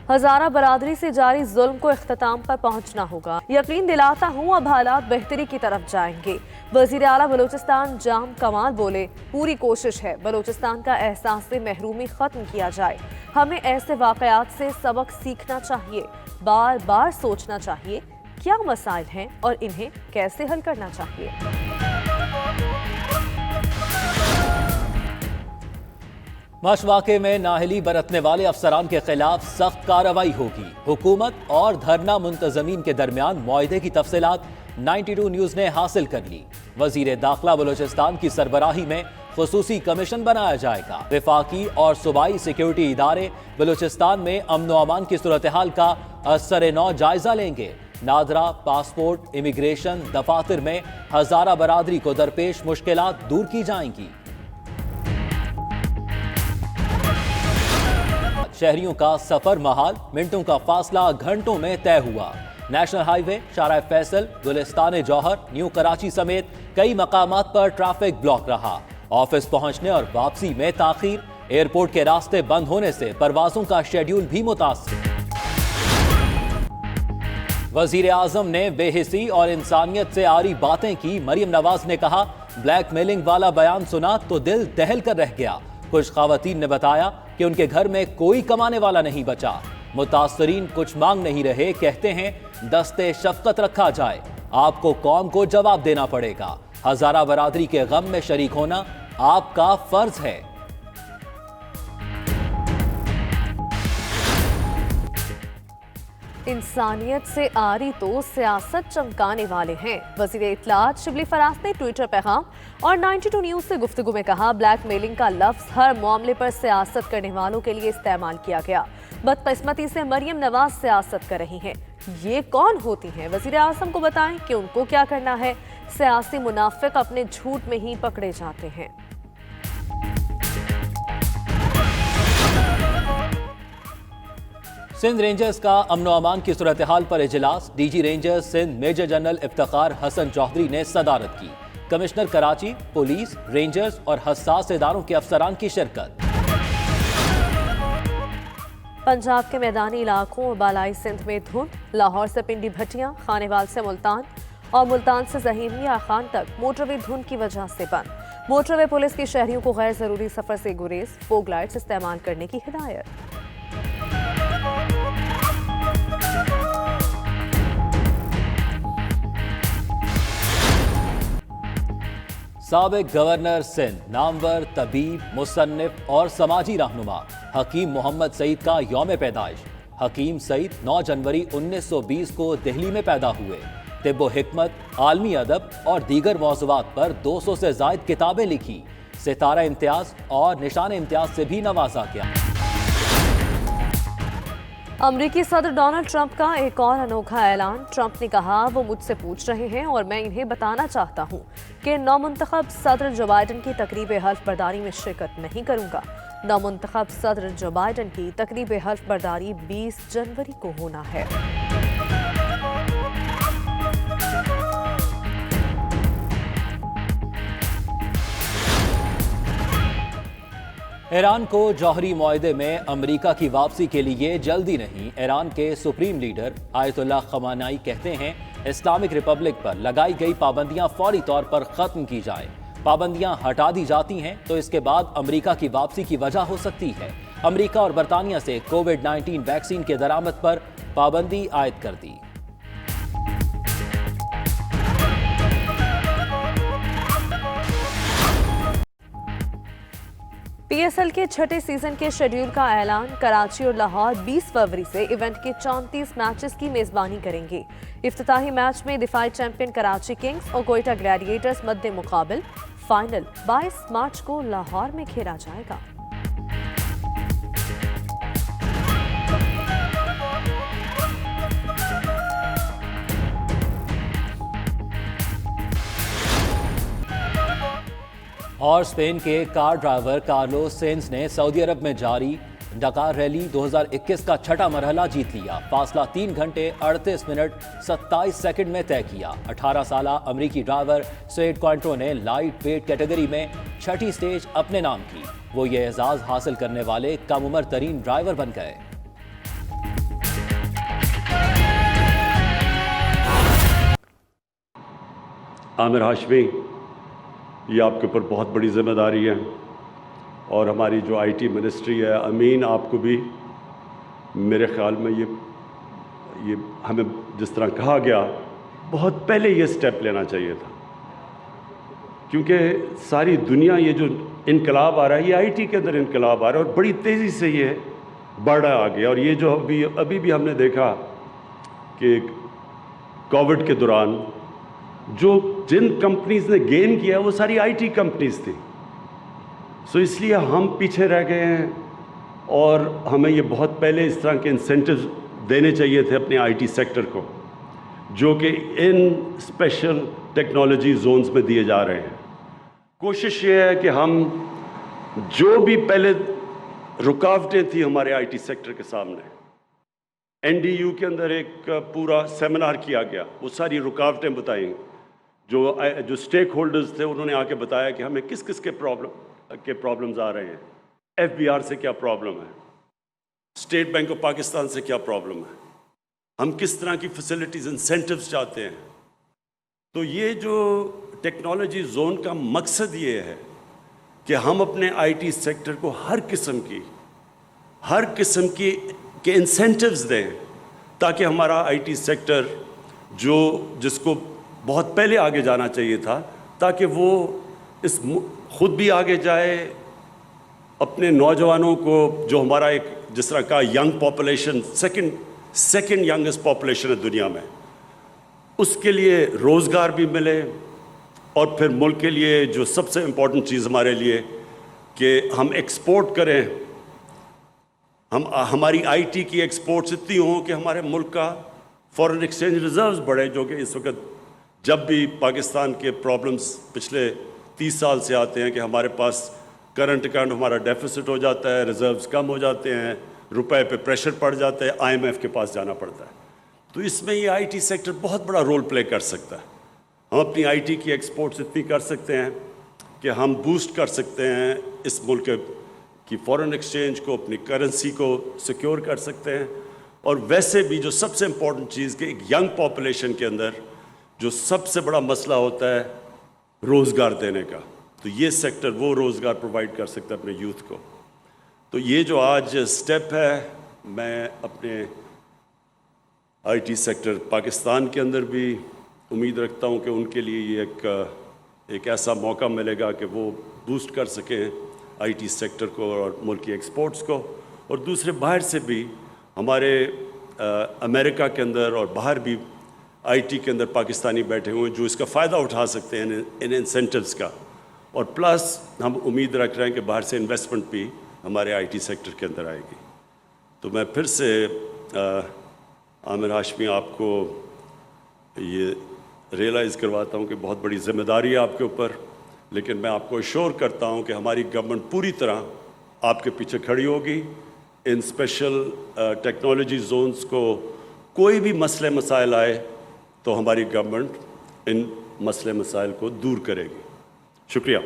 हजारा बरादरी से जारी जुल्म को इख्तिताम पर पहुंचना होगा। यकीन दिलाता हूं अब हालात बेहतरी की तरफ जाएंगे। वजीर आला बलूचिस्तान जाम कमाल बोले, पूरी कोशिश है बलूचिस्तान का एहसास से महरूमी खत्म किया जाए। हमें ऐसे वाकयात से सबक सीखना चाहिए, बार बार सोचना चाहिए क्या मसाइल हैं और इन्हें कैसे हल करना चाहिए। मश वाक़े में नाहली बरतने वाले अफसरान के खिलाफ सख्त कार्रवाई होगी। हुकूमत और धरना मुंतजमीन के दरमियान मुआहदे की तफसीलात 92 न्यूज़ ने हासिल कर ली। वजीर दाखिला बलूचिस्तान की सरबराही में खुसूसी कमीशन बनाया जाएगा। वफाकी और सूबाई सिक्योरिटी इदारे बलूचिस्तान में अमन व अमान की सूरत हाल का असर नौ जायजा लेंगे। नादरा, पासपोर्ट, इमिग्रेशन, दफातर में हजारा बरादरी को दरपेश मुश्किलात दूर की जाएंगी। शहरियों का सफर महाल, मिनटों का फासला घंटों में तय हुआ। नेशनल हाईवे, शारा फैसल, गुलिस्तान जौहर, न्यू कराची समेत कई मकामात पर ट्रैफिक ब्लॉक रहा। ऑफिस पहुंचने और वापसी में ताखीर, एयरपोर्ट के रास्ते बंद होने से परवाजों का शेड्यूल भी मुतासिर। वजीर आजम ने बेहिसी और इंसानियत से आरी बातें की। मरियम नवाज ने कहा, ब्लैकमेलिंग वाला बयान सुना तो दिल दहल कर रह गया। कुछ खवातीन ने बताया कि उनके घर में कोई कमाने वाला नहीं बचा। मुतासरीन कुछ मांग नहीं रहे, कहते हैं दस्ते शफकत रखा जाए, आपको कौम को जवाब देना पड़ेगा। हजारा बरादरी के गम में शरीक होना आपका फर्ज है। इंसानियत से आरी तो सियासत चमकाने वाले हैं। वजीर इत्तलात शिबली फराज ने ट्विटर पैगाम और 92 न्यूज से गुफ्तगू में कहा, ब्लैकमेलिंग का लफ्ज हर मामले पर सियासत करने वालों के लिए इस्तेमाल किया गया। बदकिस्मती से मरियम नवाज सियासत कर रही हैं। ये कौन होती हैं? वजीर आजम को बताएं कि उनको क्या करना है। सियासी मुनाफिक अपने झूठ में ही पकड़े जाते हैं। सिंध रेंजर्स का अमन अमान की सूरत हाल पर इजलास। DG rangers Sindh major general Iftikhar Hasan Chaudhry ने सदारत की। कमिश्नर कराची, पुलिस, रेंजर्स और हसास इदारों के अफसरान की शिरकत। पंजाब के मैदानी इलाकों और बालाई सिंध में धुंध। लाहौर से पिंडी भटियां, खानेवाल से मुल्तान और मुल्तान से जहीमिया खान तक मोटरवे धुंध की वजह से बंद। मोटरवे पुलिस की शहरियों को गैर जरूरी सफर से गुरेज, फोग लाइट्स इस्तेमाल करने की हिदायत। साबिक गवर्नर सिंध, नामवर तबीब, मुसन्निफ और समाजी रहनुमा हकीम मोहम्मद सईद का यौम पैदाइश। हकीम सईद 9 जनवरी 1920 को दिल्ली में पैदा हुए। तिब्बो हिकमत, आलमी अदब और दीगर मौज़ूआत पर 200 से ज़ायद किताबें लिखी। सितारा इम्तियाज और निशान इम्तियाज से भी नवाजा गया। अमरीकी सदर डोनाल्ड ट्रंप का एक और अनोखा ऐलान। ट्रंप ने कहा, वो मुझसे पूछ रहे हैं और मैं इन्हें बताना चाहता हूं कि नौमुंतखब सदर जो बाइडन की तकरीब हल्फ बर्दारी में शिरकत नहीं करूंगा। नौमुंतखब सदर जो बाइडन की तकरीब हल्फ बर्दारी 20 जनवरी को होना है। ईरान को जौहरी मुआहदे में अमेरिका की वापसी के लिए जल्दी नहीं। ईरान के सुप्रीम लीडर आयतुल्लाह खमेनी कहते हैं, इस्लामिक रिपब्लिक पर लगाई गई पाबंदियां फौरी तौर पर खत्म की जाए। पाबंदियां हटा दी जाती हैं तो इसके बाद अमेरिका की वापसी की वजह हो सकती है। अमेरिका और बरतानिया से कोविड-19 वैक्सीन के दरामद पर पाबंदी आयद कर दी। पीएसएल के छठे सीजन के शेड्यूल का ऐलान। कराची और लाहौर 20 फरवरी से इवेंट के 34 मैचेस की मेजबानी करेंगे। इफ्तिताही मैच में डिफाइड चैंपियन कराची किंग्स और कोयटा ग्लैडिएटर्स मद्दे मुकाबिल। फाइनल 22 मार्च को लाहौर में खेला जाएगा। और स्पेन के कार ड्राइवर कार्लोस सेंज ने सऊदी अरब में जारी डकार रैली 2021 का छठा मरहला जीत लिया। फासला 3 घंटे 38 मिनट 27 सेकंड में तय किया। 18 साल अमरीकी ड्राइवर स्वेड क्वांट्रो ने लाइट वेट कैटेगरी में छठी स्टेज अपने नाम की। वो ये एजाज हासिल करने वाले कम उम्र तरीन ड्राइवर बन गए। आमिर हाशमी, ये आपके ऊपर बहुत बड़ी जिम्मेदारी है और हमारी जो आईटी मिनिस्ट्री है, अमीन आपको भी मेरे ख्याल में ये हमें जिस तरह कहा गया बहुत पहले ये स्टेप लेना चाहिए था, क्योंकि सारी दुनिया ये जो इनकलाब आ रहा है, ये आईटी के अंदर इनकलाब आ रहा है और बड़ी तेज़ी से ये बढ़ रहा है आगे। और ये जो अभी भी हमने देखा कि कोविड के दौरान जिन कंपनीज ने गेन किया वो सारी आईटी कंपनीज थी। सो इसलिए हम पीछे रह गए हैं और हमें ये बहुत पहले इस तरह के इंसेंटिव्स देने चाहिए थे अपने आईटी सेक्टर को, जो कि इन स्पेशल टेक्नोलॉजी जोन्स में दिए जा रहे हैं। कोशिश ये है कि हम जो भी पहले रुकावटें थी हमारे आईटी सेक्टर के सामने, एनडीयू के अंदर एक पूरा सेमिनार किया गया, वो सारी रुकावटें बताई। जो स्टेक होल्डर्स थे उन्होंने आके बताया कि हमें किस किस के प्रॉब्लम्स आ रहे हैं, एफबीआर से क्या प्रॉब्लम है, स्टेट बैंक ऑफ पाकिस्तान से क्या प्रॉब्लम है, हम किस तरह की फैसिलिटीज़ इंसेंटिव्स चाहते हैं। तो ये जो टेक्नोलॉजी जोन का मकसद ये है कि हम अपने आईटी सेक्टर को हर किस्म के इंसेंटिव्स दें, ताकि हमारा आईटी सेक्टर जिसको बहुत पहले आगे जाना चाहिए था, ताकि वो खुद भी आगे जाए, अपने नौजवानों को, जो हमारा एक जिस तरह का young population second youngest population है दुनिया में, उसके लिए रोज़गार भी मिले। और फिर मुल्क के लिए जो सबसे इम्पोर्टेंट चीज़ हमारे लिए कि हम एक्सपोर्ट करें, हमारी आईटी की एक्सपोर्ट्स इतनी हों कि हमारे मुल्क का फॉरेन एक्सचेंज रिजर्व्स बढ़े, जो कि इस वक्त जब भी पाकिस्तान के प्रॉब्लम्स पिछले 30 साल से आते हैं कि हमारे पास करंट अकाउंट हमारा डेफिसिट हो जाता है, रिजर्व्स कम हो जाते हैं, रुपए पे प्रेशर पड़ जाता है, आईएमएफ के पास जाना पड़ता है। तो इसमें ये आईटी सेक्टर बहुत बड़ा रोल प्ले कर सकता है। हम अपनी आईटी की एक्सपोर्ट्स इतनी कर सकते हैं कि हम बूस्ट कर सकते हैं इस मुल्क की फॉरेन एक्सचेंज को, अपनी करेंसी को सिक्योर कर सकते हैं। और वैसे भी जो सबसे इम्पोर्टेंट चीज़ कि एक यंग पॉपुलेशन के अंदर जो सबसे बड़ा मसला होता है रोज़गार देने का, तो ये सेक्टर वो रोज़गार प्रोवाइड कर सकता है अपने यूथ को। तो ये जो आज स्टेप है, मैं अपने आईटी सेक्टर पाकिस्तान के अंदर भी उम्मीद रखता हूँ कि उनके लिए ये एक ऐसा मौका मिलेगा कि वो बूस्ट कर सकें आईटी सेक्टर को और मुल्क की एक्सपोर्ट्स को। और दूसरे बाहर से भी हमारे अमेरिका के अंदर और बाहर भी आईटी के अंदर पाकिस्तानी बैठे हुए हैं जो इसका फ़ायदा उठा सकते हैं इन इंसेंटिव्स का। और प्लस हम उम्मीद रख रहे हैं कि बाहर से इन्वेस्टमेंट भी हमारे आईटी सेक्टर के अंदर आएगी। तो मैं फिर से आमिर हाशमी आपको ये रियलाइज़ करवाता हूँ कि बहुत बड़ी जिम्मेदारी है आपके ऊपर, लेकिन मैं आपको अश्योर करता हूँ कि हमारी गवर्नमेंट पूरी तरह आपके पीछे खड़ी होगी। इन स्पेशल टेक्नोलॉजी जोन्स को कोई भी मसले मसाइल आए तो हमारी गवर्नमेंट इन मसले मसाइल को दूर करेगी। शुक्रिया।